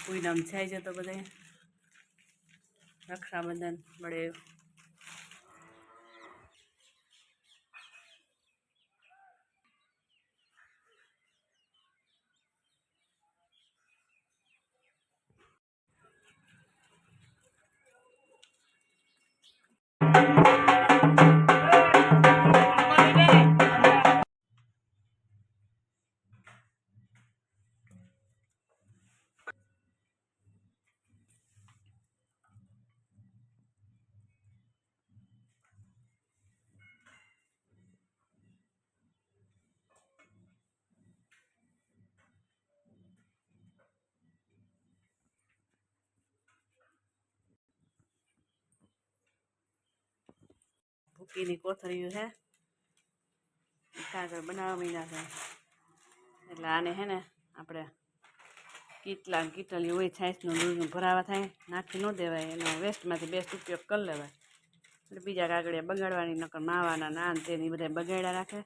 પૂનમ થાય છે તો બધા રક્ષાબંધન મળે ભૂકીની કોથળીઓ છે કાગળ બનાવવા માંડ્યા છે એટલે આને હે ને આપણે કીટલી હોય છાશનું દૂધનું ભરાવા થાય નાખી ન દેવાય એનો વેસ્ટમાંથી બેસ્ટ ઉપયોગ કરી લેવાય એટલે બીજા કાગળિયા બગાડવાની નકર માવાના નાન તેની બધા બગાડ્યા રાખે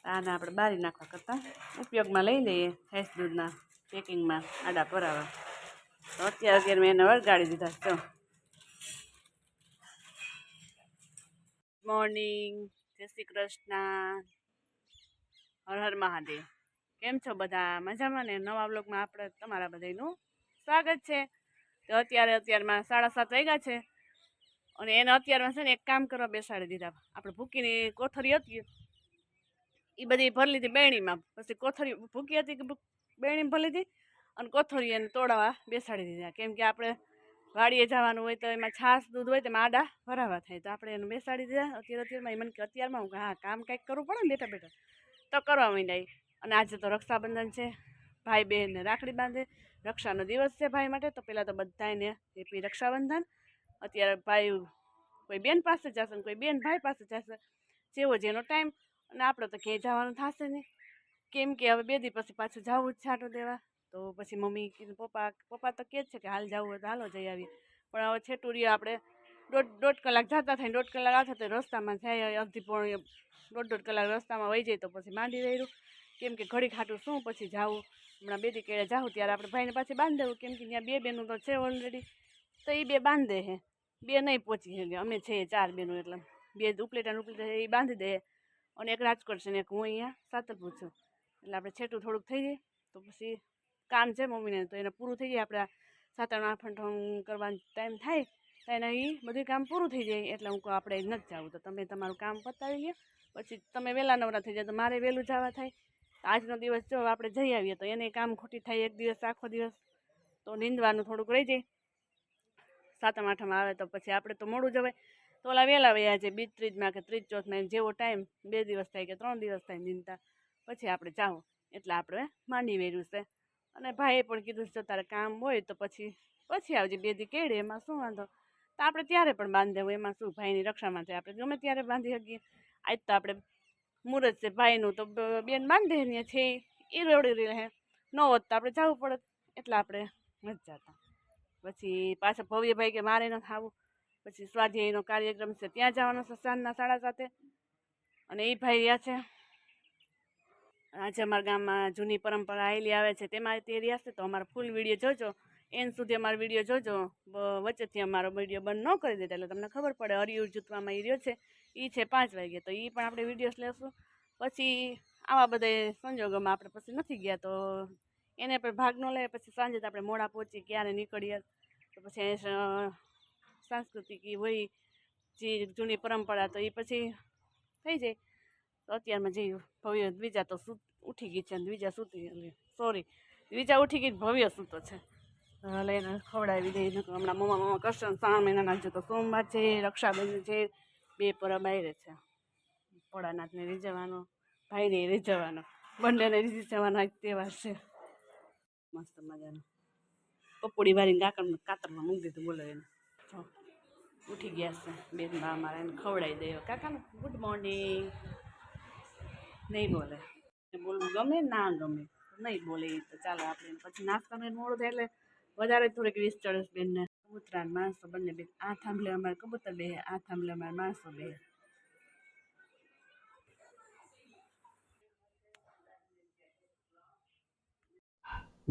આને આપણે બારી નાખવા કરતાં ઉપયોગમાં લઈ લઈએ છાશ દૂધના પેકિંગમાં આડા ભરાવા તો અત્યારે મેં એને વળગાડી દીધા તો મોર્નિંગ જય શ્રી કૃષ્ણ હર હર મહાદેવ કેમ છો બધા મજામાં ને નવા બ્લોગમાં આપણે તમારા બધાનું સ્વાગત છે તો અત્યારમાં 7:30 વાગ્યા છે અને એને અત્યારમાં છે ને એક કામ કરવા બેસાડી દીધા આપણે ભૂકીની કોથળી હતી એ બધી ભરી લીધી બેણીમાં પછી કોથળી ભૂકી હતી કે બેણીમાં ભરી લીધી અને કોથળી એને તોડાવા બેસાડી દીધા કેમ કે આપણે વાડીએ જવાનું હોય તો એમાં છાશ દૂધ હોય તો એમાં આડા ભરાવા થાય તો આપણે એને બેસાડી દીધા અત્યારમાં મને કે અત્યારમાં હું હા કામ કંઈક કરવું પડે ને બેઠા બેઠા તો કરવા માંડાય અને આજે તો રક્ષાબંધન છે ભાઈ બહેનને રાખડી બાંધે રક્ષાનો દિવસ છે ભાઈ માટે તો પહેલાં તો બધાને હેપી રક્ષાબંધન અત્યારે ભાઈ કોઈ બેન પાસે જશે ને કોઈ બેન ભાઈ પાસે જશે જેવો જેનો ટાઈમ અને આપણે તો ક્યાંય જવાનું થશે નહીં કેમ કે હવે 2 દી પછી પાછું જવું જ છાંટો દેવા તો પછી મમ્મી કીધું પપ્પા તો કહે જ છે કે હાલ જવું હોય તો હાલો જઈ આવીએ પણ હવે છેટું રહ્યો આપણે દોઢ કલાક જતા થાય 1.5 કલાક આવતા તો રસ્તામાં જાય અડધી પોણી 1.5 કલાક રસ્તામાં વહી જાય તો પછી માંડી રહ્યું કેમ કે ઘડી ખાટું શું પછી જાવું હમણાં 2 દી કેળે જાઉં ત્યારે આપણે ભાઈને પાછી બાંધી દેવું કેમ કે ત્યાં 2 બહેનો તો છે ઓલરેડી તો એ 2 બાંધે હે 2 નહીં પહોંચી શકે અમે છે 4 બહેનો એટલે 2 ઉપલેટા એ બાંધી દે અને એક રાજકોટ છે ને એક હું અહીંયા સાતલપુર છું એટલે આપણે છેટું થોડુંક થઈ જાય તો પછી કામ છે મમ્મીને તો એને પૂરું થઈ જાય આપણે 7 આઠ કરવાનો ટાઈમ થાય તો એને એ બધું કામ પૂરું થઈ જાય એટલે હું કહું આપણે નથી જવું તો તમે તમારું કામ પતાવી લો પછી તમે વહેલા નવરા થઈ જાય તો મારે વહેલું જવા થાય આજનો દિવસ જો આપણે જઈ આવીએ તો એને કામ ખોટી થાય એક દિવસ આખો દિવસ તો નીંદવાનું થોડુંક રહી જાય 7 આઠમાં આવે તો પછી આપણે તો મોડું જવાય તો ઓલા વહેલા વયા છે બીજ ત્રીજમાં કે ત્રીજ ચોથમાં જેવો ટાઈમ 2 દિવસ થાય કે 3 દિવસ થાય નીંદતા પછી આપણે જાઓ એટલે આપણે માંડી વેર્યું છે અને ભાઈએ પણ કીધું જો તારે કામ હોય તો પછી આવજે 2 દી કેળે એમાં શું વાંધો તો આપણે ત્યારે પણ બાંધી દેવું એમાં શું ભાઈની રક્ષામાં થાય આપણે ગમે ત્યારે બાંધી શકીએ આજ તો આપણે મુહૂર્ત છે ભાઈનું તો બેન બાંધે ને છે એ રોડી રહે ન હોત તો આપણે જવું પડે એટલે આપણે નથી જતા પછી પાછા ભવ્યભાઈ કે મારે ન ખાવું પછી સ્વાધ્યાયનો કાર્યક્રમ છે ત્યાં જવાનો છે સાંજના 7:30 અને એ ભાઈ રહ્યા છે આજે અમારા ગામમાં જૂની પરંપરા આવેલી આવે છે તેમાં તે રહ્યા છે તો અમારો ફૂલ વિડીયો જોજો એન્ડ સુધી અમારો વિડીયો જોજો વચ્ચેથી અમારો વિડીયો બંધ ન કરી દેતા એટલે તમને ખબર પડે હરિયુર જૂથવામાં એ રહ્યો છે એ છે 5 વાગે તો એ પણ આપણે વિડીયોસ લેશું પછી આવા બધા સંજોગોમાં આપણે પછી નથી ગયા તો એને પણ ભાગ ન લે પછી સાંજે તો આપણે મોડા પહોંચી ક્યારે નીકળીએ તો પછી સાંસ્કૃતિક હોય જે જૂની પરંપરા તો એ પછી થઈ જાય તો અત્યારમાં જે ભવ્ય દ્વિજા તો ઉઠી ગઈ છે દ્વિજા ઉઠી ગઈ ભવ્ય સૂતો છે લઈને ખવડાવી દઈ હમણાં મમ્મા કરશે 3 મહિના નાખજો તો સોમવાર છે રક્ષાબંધન છે 2 પરબ બાયરે છે ભોળાનાથને રીઝવવાનો ભાઈને રીઝવવાનો બંનેને રીઝવવાનો એક તહેવાર છે મસ્ત મજાનો પપોડી વાળીને કાતરમાં મૂકી દીધું બોલો એને ઉઠી ગયા છે બેન બા અમારા એને ખવડાવી દે કાકાને ગુડ મોર્નિંગ નહીં બોલે બોલવું ગમે ના ગમે નહીં બોલે તો ચાલો આપણે પછી નાસ્તાનું મોડું થાય એટલે વધારે થોડીક 20 ચડે બેનને કબૂતરા માણસો બંને બે આ થાંભલે અમારે કબૂતર બે આ થાંભલે અમારે માણસો બે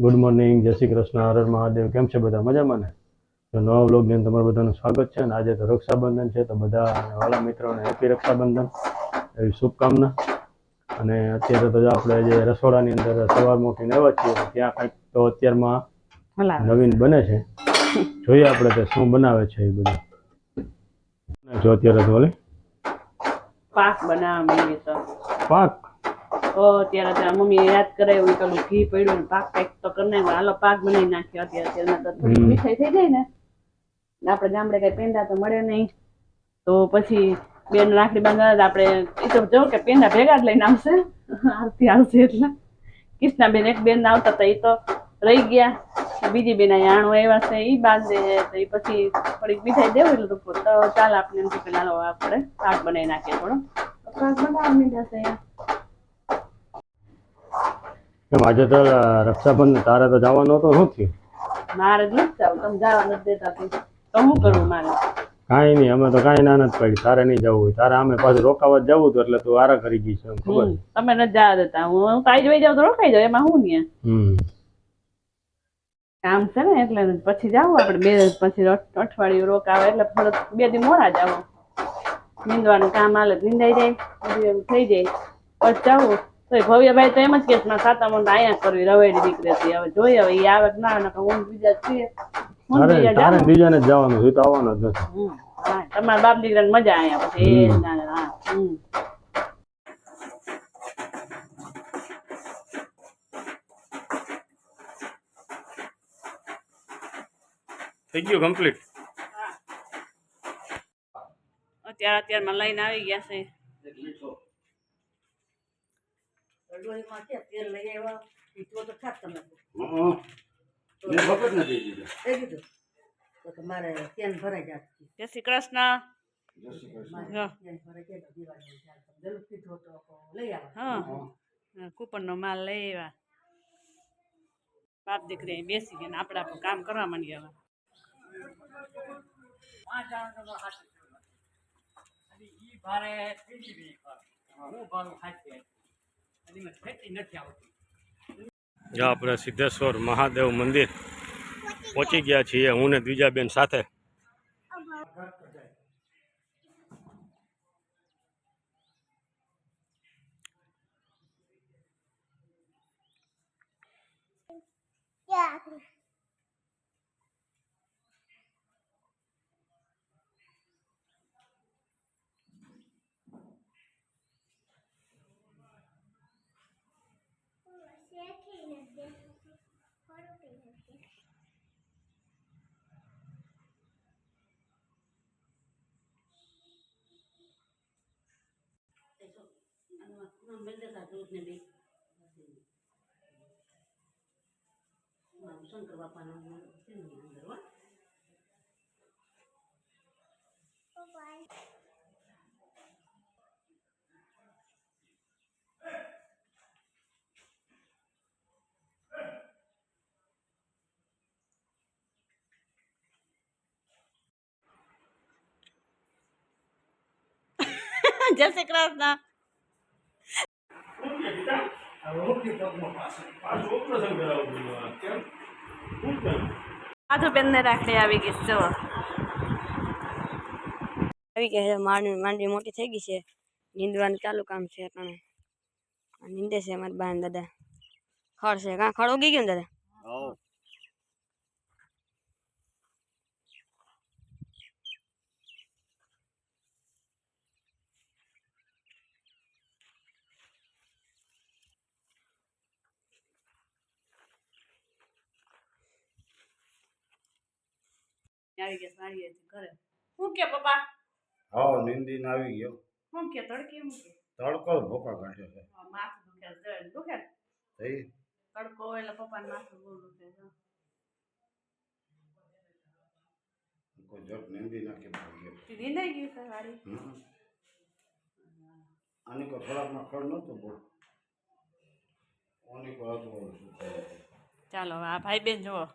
ગુડ મોર્નિંગ, જય શ્રી કૃષ્ણ, હર હર મહાદેવ. કેમ છે બધા? મજામાં ને? તો નવા વ્લોગની અંદર તમારું બધાનું સ્વાગત છે. અને આજે તો રક્ષાબંધન છે, તો બધા વાલા મિત્રોને હેપી રક્ષાબંધન એવી શુભકામના. અને અત્યારે તો આપણે જે રસોડાની અંદર સવારમાં ઉઠીને આવ્યા છીએ, તો ત્યાં કંઈક તો અત્યારમાં નવીન બને છે. જોઈએ આપણે તો શું બનાવે છે એ બધું. જો અત્યારે તો પાક બનાવવા માંડી તો પાક અત્યારે ત્યાં મમ્મી યાદ કરાવ્યું પેલું ઘી પડ્યું ને પાક કંઈક તો કરી નાખ્યો. હાલો પાક બનાવી નાખ્યો. અત્યારે તો થોડી મીઠાઈ થઈ જાય ને, આપણે ગામડે કઈ પેંડા તો મળે નહીં, તો પછી બેન રાખડી બાંધવા આપણે એ તો જો કે પેંડા ભેગા જ લઈને આવશે. આરતી આવશે એટલે કૃષ્ણાબેન એક બેન આવતા હતા, એ તો રહી ગયા. બીજી બેન અહીંયા આણું આવ્યા છે, એ બાંધે તો એ પછી થોડીક મીઠાઈ દેવું એટલે તો ચાલ આપણે એમ પેલા આપણે પાક બનાવી નાખીએ. થોડો પાક બનાવવા માંડ્યા છે. એમ આજે તો રક્ષાબંધન, તારે તો જવાનું હતું, શું થયું? મારે જ નથી જવું, તમે જવા નથી દેતા તો શું કરવું મારે? કાંઈ નહીં, અમે તો કાંઈ ના નથી પડી. તારે નહીં જવું હોય, તારે અમે પાછું રોકાવા જ જવું હતું, એટલે તું આરા કરી ગઈ છે, એમ ખબર છે. તમે નથી જવા દેતા, હું કાંઈ જોઈ જાઉં તો રોકાઈ જાઉં, એમાં શું ને કામ છે ને, એટલે પછી જાવું આપણે બે પછી અઠવાડિયું રોકાવે એટલે થોડુંક 2 દી મોડા જાવ. નીંદવાનું કામ હાલે નીંદાઈ જાય, બધું એવું થઈ જાય પછી જાવું. તો ભવ્યભાઈ તો એમ જ કે સાતા મન અહીંયા કરવી, રવેડી દીકરી. હવે જોઈએ હવે એ આવે ના આવે, હું બીજા છીએ, તારે બીજાને જ જવાનું છે, તો આવવાનો જ નથી. તમારા બાપ દીકરાને મજા અહીંયા પછી થઈ ગયું કમ્પ્લીટ. અત્યારમાં લઈને આવી ગયા છે. જય શ્રી કૃષ્ણ. કૂપન નો માલ લઈ આવ્યા. બાપ દીકરી બેસી ગયા, આપણે આપણું કામ કરવા માંડ્યા. આપણે સિદ્ધેશ્વર મહાદેવ મંદિર પહોંચી ગયા છીએ, હું ને દ્વિજાબેન સાથે. શંકર બાપાનો જય શ્રી કૃષ્ણ. બેન ને રાખડી આવી ગઈ છે. આવી ગયા છે, માંડવી મોટી થઈ ગઈ છે, નીંદવાનું ચાલુ કામ છે. અટાણે નીંદે છે અમારા બા ને દાદા. ખડ છે, કાં ખડ ઉગી ગયું ને દાદા? આવી ગયા સારી ઘરે. શું કે પપ્પા? હા, નિંદીને આવી ગયો. શું કે તડકી મૂકે? તડકો ભૂકા કાઢે છે. માથું દુખે થઈ તડકો એટલે પપ્પાને માથું બહુ દુખે છે. કોઈ જગ નિંદી નાખી ગયો. નીંદાઈ ગયું છે સારી. આની કોઈ ખોરાકમાં ખડ નહોતું બહુ. આની કોઈ હતું. ચાલો આ ભાઈ બેન જુઓ,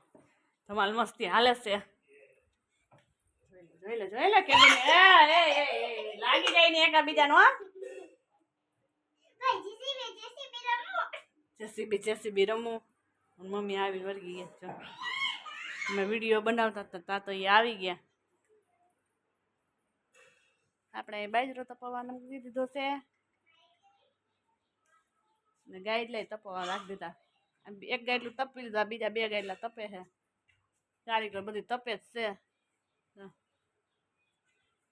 ધમાલ મસ્તી હાલે છે. જોઈ લે કે લાગી જાય ને એકાબીજાનો. જેસીબી રમવું. મમ્મી આવી વળગી ગયા છો. અમે વિડીયો બનાવતા હતા તા તો એ આવી ગયા. આપણે બાજરો તપવાનો મૂકી દીધો છે ને ગાઈડ લઈ તપવા રાખી દીધા. એક ગાઈડલું તપી લીધા, બીજા 2 ગાઈડલા તપે છે. કારીગર બધી તપે જ છે.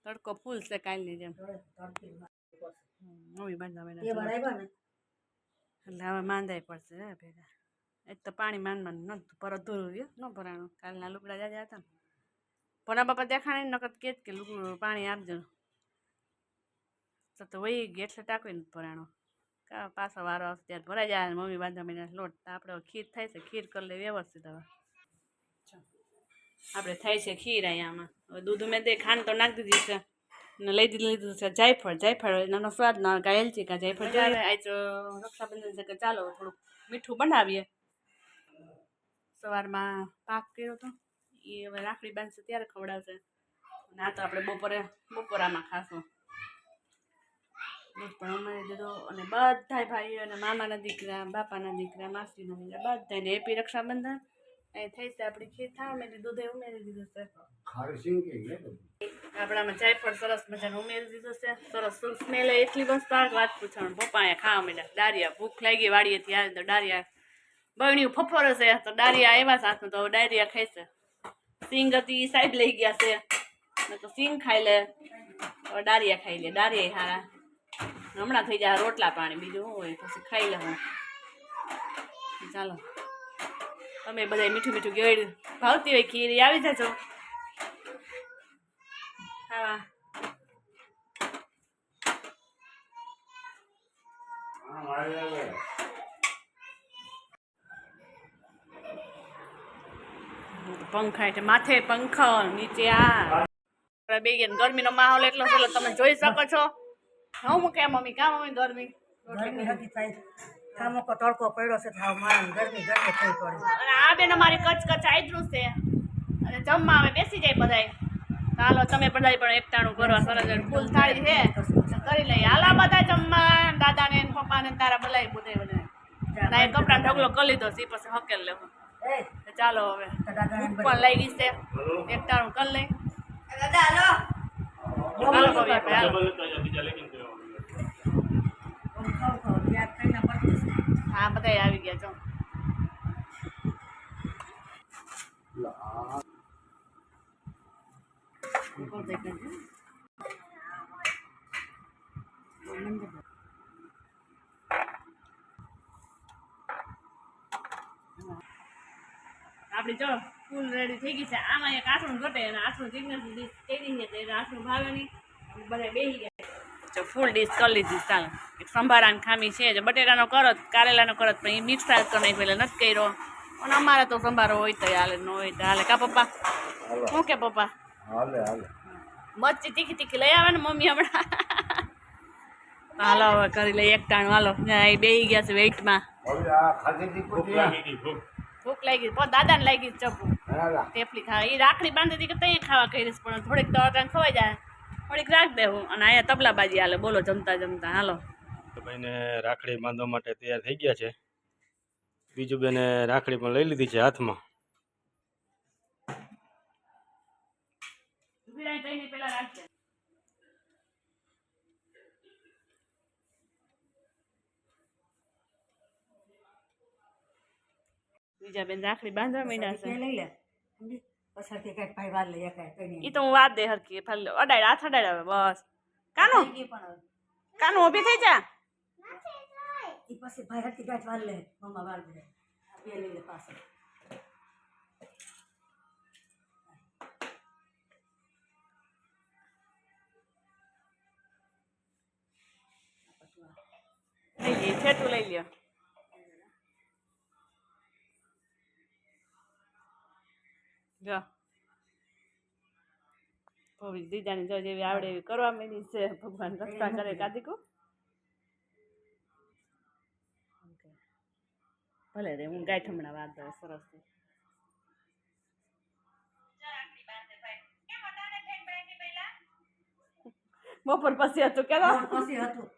તડકો ફૂલ છે કાલની જેમ. નવી બાંધવા એટલે હવે માંદાય પડશે હે ભેગા. એક તો પાણી માંડવાનું નતું પર અધૂરું રહ્યું ન ભરાણું. કાલના લુગડા જાજા હતા ને ભણા બાપા દેખાણે નકર કે જ કે લુગડું પાણી આપજો તો વહી ગઈ એટલે ટાંકવી નથી ભરાણો. કા પાછો વારો આવશે ત્યારે ભરાઈ જાય. મમ્મી બાંધવા મહિના લોટ તો આપણે ખીર થાય છે, ખીર કરી લે વ્યવસ્થિત. હવે આપણે થાય છે ખીર અહીંયામાં. હવે દૂધ મેં દે ખાંડ તો નાખી દીધી છે ને લઈ લીધું છે જાયફળ. જાયફળ એનો સ્વાદ ના ગાયેલ છે કે જાયફળ જોઈએ. આજ રક્ષાબંધન છે કે ચાલો થોડુંક મીઠું બનાવીએ. સવારમાં પાક કર્યો હતો એ હવે રાખડી બાંધશે ત્યારે ખવડાવશે. અને આ તો આપણે બપોરામાં ખાશું. દૂધ પણ ઉમેરી દીધો અને બધાય ભાઈઓ અને મામાના દીકરા, બાપાના દીકરા, માસીના દીકરા બધાને હેપી રક્ષાબંધન. અહીં થઈ છે આપણી ખીર થવા મેં દૂધે ઉમેરી દીધું છે. આપણામાં જાયફળ સરસ મજાનું ઉમેરી દીધું છે. સરસ સ્મેલ એટલી મસ્ત આવે વાત પૂછવાનું. પપ્પા અહીંયા ખાવા માંડ્યા ડારિયા. ભૂખ લાગી વાડીએથી આવે તો ડારિયા બહેણ્યું ફફોરે છે તો ડારિયા આવ્યા સાથે તો ડાયરિયા ખાય છે. સિંગ હતી સાહેબ લઈ ગયા છે ને તો સિંગ ખાઈ લે હવે ડારિયા ખાઈ લે. ડારિયા હારા હમણાં થઈ જાય રોટલા પાણી, બીજું શું હોય પછી ખાઈ લેવું. ચાલો તમે બધા મીઠું મીઠું ગેળ ભાવતી હોય ખીર આવી જજો ખાવા. પંખા એટલે માથે પંખો નીચે આ બે ગરમીનો માહોલ એટલો છે તમે જોઈ શકો છો. હું કેમ મમ્મી કામ મમ્મી ગરમી કામો તડકો પડ્યો છે ગરમી થઈ પડી. અને આ બેન અમારી કચકચ આદરું છે અને જમવા આવે બેસી જાય બધાય. હાલો તમે બધાય પણ એકટાણું કરવા સરસ ફૂલ થાળી છે કરી લઈએ. હાલા બધા જમવા દાદાને પપ્પાને તારા બોલાવી બધા કપડા ઢગલો કરી લીધો છે પછી હકેલ લેવું. ચાલો હવે ભૂખ પણ લઈ ગઈ છે એકટાણું કરી લઈ. હાલો ભવ્ય ભાઈ હાલો. હા બધા આવી ગયા છો. આપડી જો ફૂલ રેડી થઈ ગઈ છે. આમાં એક આસણું ઘટે અને આસણું સિગ્નેચર ડીશ કરી છે એટલે આસણું ભાવે નહીં. બધા બેસી ગયા ફૂલ ડીશ કરી લીધી. ચાલો એક સંભારાની ખામી છે જે બટેટાનો કરત કારેલાનો કરત પણ એ મિક્સ કરી નાખી પેલા નથી કર્યો. અને અમારે તો સંભારો હોય તો હાલે ન હોય તો હાલે. કા પપ્પા શું કે પપ્પા મરચી તીખી તીખી લઈ આવે ને મમ્મી હમણાં. હાલો હવે કરી લઈ એકટાણું. હાલો બેસી ગયા છે વેઇટમાં. ભૂખ લાગી દાદાને લાગી ચપુ ટેપલી ખાવા. એ રાખડી બાંધી હતી કે ત્યાં ખાવા કરીશ પણ થોડીક તળટાને ખવાઈ જાય થોડીક રાખ દેવું. અને અહીંયા તબલાબાજી હાલે બોલો જમતા જમતા. હાલો ભાઈને રાખડી બાંધવા માટે તૈયાર થઈ ગયા છે. બીજું બેને રાખડી પણ લઈ લીધી છે હાથમાં. પેલા રાખજે. બીજા બેન રાખડી બાંધવા માંડ્યા છે. લઈ લે પછી કઈ ભાઈ વાર લઈ એ તો હું વાત દે હરકી અડાડ હાથ અડાડ આવે બસ. કાનું કાનું ઊભી થઈ જા. પછી ભાઈ હરતી ગાંઠ વાર લે મમ્મા વાર દે બે લઈ લે પાછળ. લઈ લે છેટું લઈ લ્યો. જો ભવિષ્ય દીદાની જો જેવી આવડે એવી કરવા માંડી છે. ભગવાન રક્ષા કરે કાદીકુ ભલે રે હું ગાય ઠમણા વાત દઉં સરસ. બપોર પછી હતું કે પછી હતું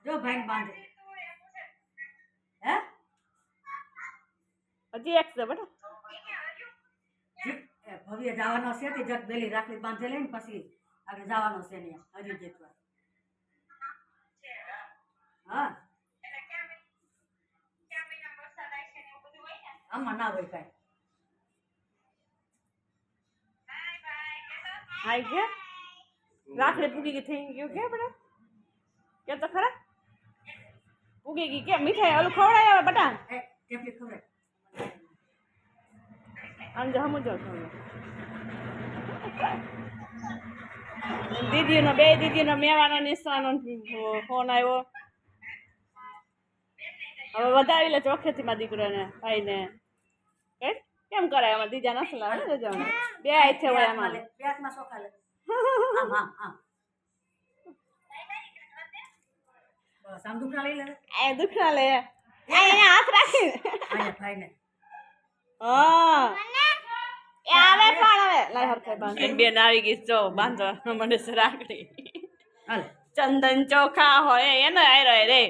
જો ભાઈ બાંધે હે હજી એક છે બેટા ભવ્ય જવાનો છે તે જગ બેલી રાખડી બાંધેલી ને પછી આગળ જવાનો છે ને હજી જેટવા હા આમાં ના હોય કાંઈ હાઈ કે રાખડી પૂગી ગઈ થઈ ગયું કે બેટા કે તો ખરા પૂગી ગઈ કે મીઠાઈ ઓલું ખવડાય બટા કેટલી ખબર આમ જો સમજો દીદીનો બે દીદીનો મેવાનો નિશાનો ફોન આવ્યો હવે વધાવી લે ચોખેથી માં દીકરાને ભાઈને કેમ કરાય આમાં દીજા નથી લાવે ને જવાનું બે આઈ છે હોય આમાં પેટમાં સોખા લે આમ આમ આમ બસ આમ દુખા લઈ લે એ દુખના લે અહીંયા હાથ રાખી આયા ભાઈને હા એ આવે પણ હવે લાય હરખે બાંધ એન બેન આવી ગઈ જો બાંધવા મને રાખડી હાલ ચંદન ચોખા હોય એનો આયરો રે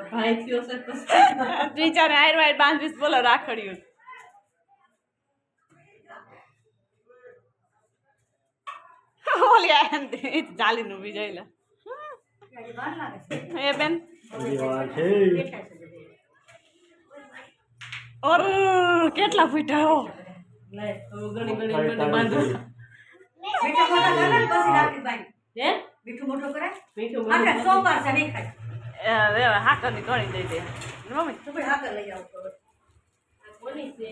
ભાઈ થયો છે ત્રીજાને આયરો આયર બાંધવીશ બોલો રાખડ્યું ઓલી આયા ચાલીનું વિજય લે પછી વાર લાગે છે એ બેન હજી વાર છે દેખાય છે બધે. ઓર કેટલા ફૂટ્યા લે ઘણી ઘણી બાંધો મીઠું મોટો કરે ને પછી રાખડી બાંધી મીઠું મોટો કરે આપણે સોમવાર છે નહીં ખાય હાકરની ઘણી દઈ દે મમ્મી તો ભાઈ હાકર લઈ આવો તો કોની છે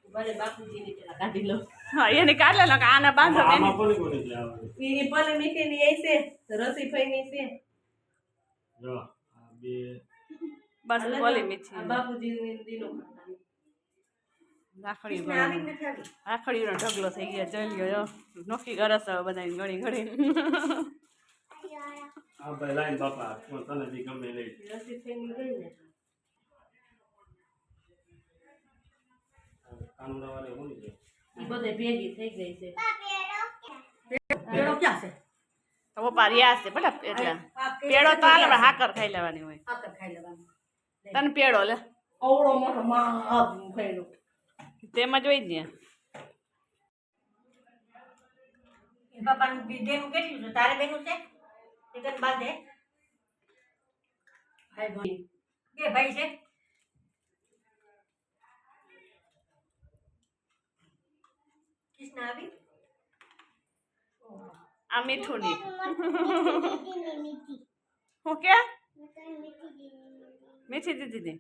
ભલે બાપુજીની પેલા કાઢી લો હા એને કાઢલે ને આને બાંધો આમાં કોની કોની છે આવડે એની પલે મીઠીની એ છે રસીફાઈની છે જો આ બે બસ બોલી મીઠી આ બાપુજીની દીનો રાખડી કૃષ્ણ આવી જ નથી આવી રાખડીનો ઢગલો થઈ ગયો જોઈ લ્યો નોખી ગરસ હવે બધાને ઘણી ઘણી આ ભાઈ લાઈન બાપા તને બી ગમે લઈ રસીફાઈની ગઈ ને કાનુડા વાળી કોની છે એ બધે ભેગી થઈ ગઈ છે પેડો ક્યાં છે તો પપ્પા રિયાઝ છે બટા એટલે પેડો તો હાલે પણ હાકર ખાઈ લેવાની હોય હાકર ખાઈ લેવાનું તને પેડો લે અવળો મોટો માં ખાયલો તેમાં જોઈ જ ને એ બાપાનું દેનું કેટલું છે તારે બેનું છે એ કઈ બાંધે ભાઈ ભાઈ બે ભાઈ છે કૃષ્ણ આવી આ મીઠું ની હું કે મીઠી દીધી ની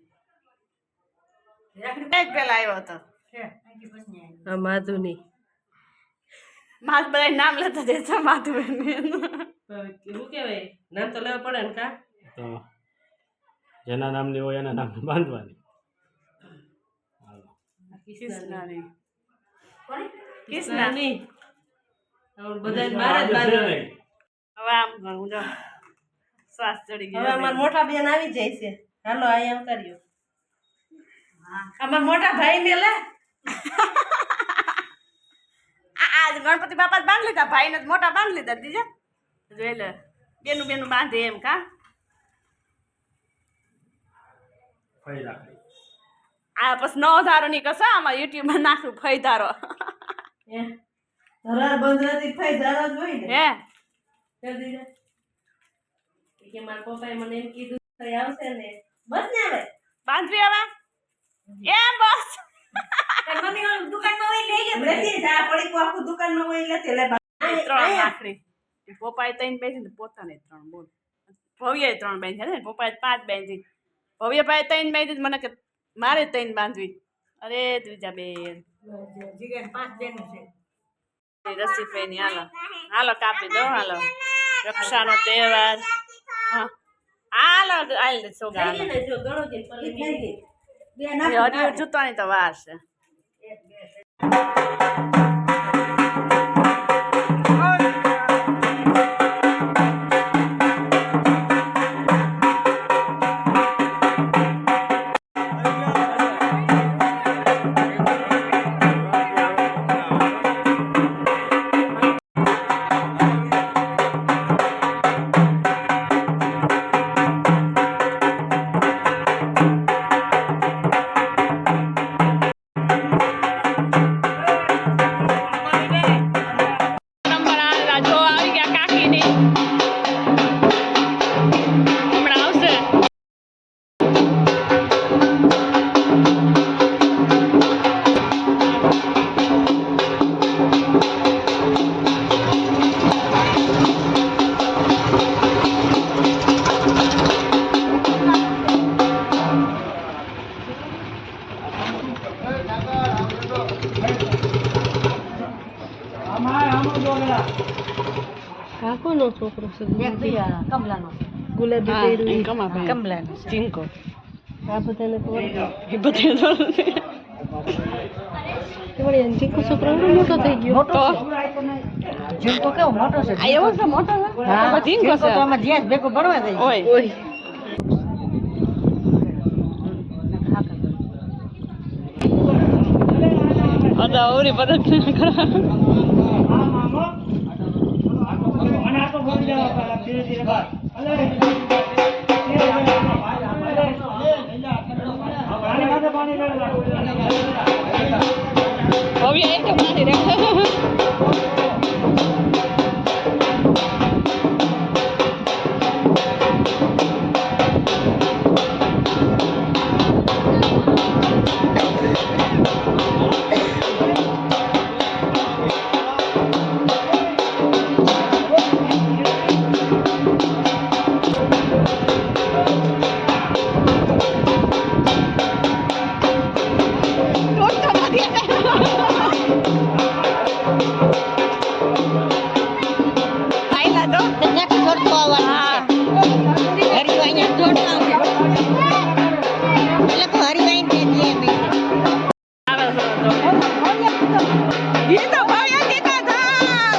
રાખડી એક પેલા આવ્યો હતો છે અહીંથી પછી નહીં આવી. આ માધુની માથ બધા નામ લેતા જઈશ માધુબેન શું કહેવાય નામ તો લેવા પડે ને કા તો જેના નામની હોય એના નામને બાંધવાની હાલો કૃષ્ણની કોની કૃષ્ણની બધા મારા જ બાંધવા હવે આમ હું જો શ્વાસ ચડી હવે ગયો અમારા મોટા બેન આવી જાય છે હાલો આયા કર્યો હા અમારા મોટા ભાઈ ને લે આજ ગણપતિ બાપા જ બાંધ લીધા ભાઈને જ મોટા બાંધ લીધા દીજા જોઈ લે બેનું બેનું બાંધે એમ કા ફઈ રાખડી આ પછી નવ ધારો ની કશો આમાં યુટ્યુબ માં નાખું ફઈ ધારો ધરાર બંધ હતી થાય ધરાર જ હોય ને હે કરી દીધા કે મારા પપ્પાએ મને એમ કીધું થઈ આવશે ને બસ ને હવે બાંધવી હવે એમ બસ તારી મમ્મી ઓલું દુકાનમાં હોય લઈ ગયો નથી જા પડી કો આખું દુકાનમાં હોય એટલે લે ત્રણ રાખડી પપ્પાએ ત્રણ બેન છે પોતાને ત્રણ બોલ ભવ્ય ત્રણ બેન છે ને પપ્પાએ 5 બેન છે ભવ્ય ભાઈ ત્રણ બેન છે મને કે મારે ત્રણ બાંધવી અરે ત્રીજા બેન જીગર 5 બેનું છે રસી પેની હાલો હાલો કાપી દો હાલો રક્ષાનો તહેવાર હા હાલો આલ દે સોગા થઈ ગઈ ને જો ગણો કે પલ્લી થઈ ગઈ બે હજી જૂતવાની તો વાર છે આ કોનો છોકરો છે એક બીજા કમલાનો ગુલાબી હા, પહેર્યું એ ઈ. કમાભાઈ. કમલાનો ચીંકો. આ બધાને ખબર એ બધે તો કે વળી એને ચીકુ છોકરો એવડો મોટો થઈ ગયો મોટો છે ઝીણકો કેવો મોટો છે આ એવો છે મોટો છે? હા તો ચીંકો ઝીણકો છે. તો આમાં જ્યાં ભેગો ભણવા જાય ઓય. ઓય અદા ઓરી પદક કરા. ભવ્ય એક પાણી રે. આયલા તો ત્યાંથી જોડતો આવવાનું છે હરિભાઈ અહીંયા જોડતો આવશે એટલે તો હરિભાઈ ને દે બે આવે છે તો. ગીતો ભવ્ય ગીતો ધાર.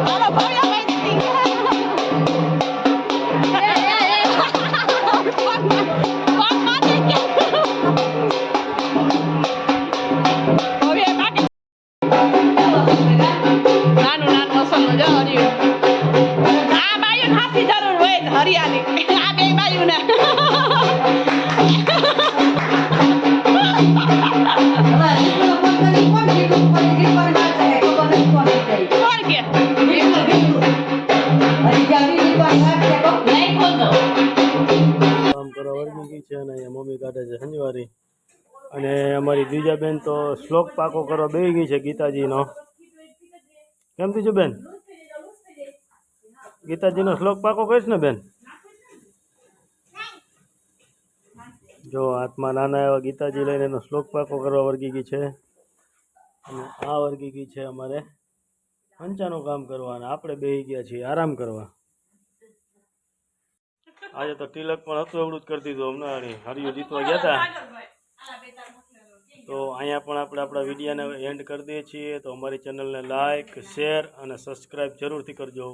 હાલો ભવ્ય ભાઈ ભવ્ય બાકી નાનું નાનું અસલનું જો હરિયું. આ બાયું હાથી જરૂર હોય ને હરિયાની. આ બે બાયું ને કોણ કે કામ કરવા વર્ગી ગઈ છે અને અહીંયા મમ્મી કાઢે છે શનિવારી અને અમારી બીજા બેન તો શ્લોક પાકો કરવા બેસી ગઈ છે ગીતાજીનો. કેમ થયું બેન? ગીતાજીનો શ્લોક પાકો કરીશ ને બેન? જો હાથમાં નાના એવા ગીતાજી લઈને એનો શ્લોક પાકો કરવા વર્ગી ગઈ છે અને આ વર્ગી ગઈ છે અમારે પંચાનું કામ કરવા અને આપણે બેસી ગયા છીએ આરામ કરવા. આજે તો તિલક પણ હતું એવડું જ કરતી હતું હમણાં હરિયો જીતવા ગયા હતા. તો અહીંયા પણ આપણે આપણા વિડીયોને એન્ડ કરી દઈએ છીએ. તો અમારી ચેનલને લાઇક શેર અને સબસ્ક્રાઈબ જરૂરથી કરજો.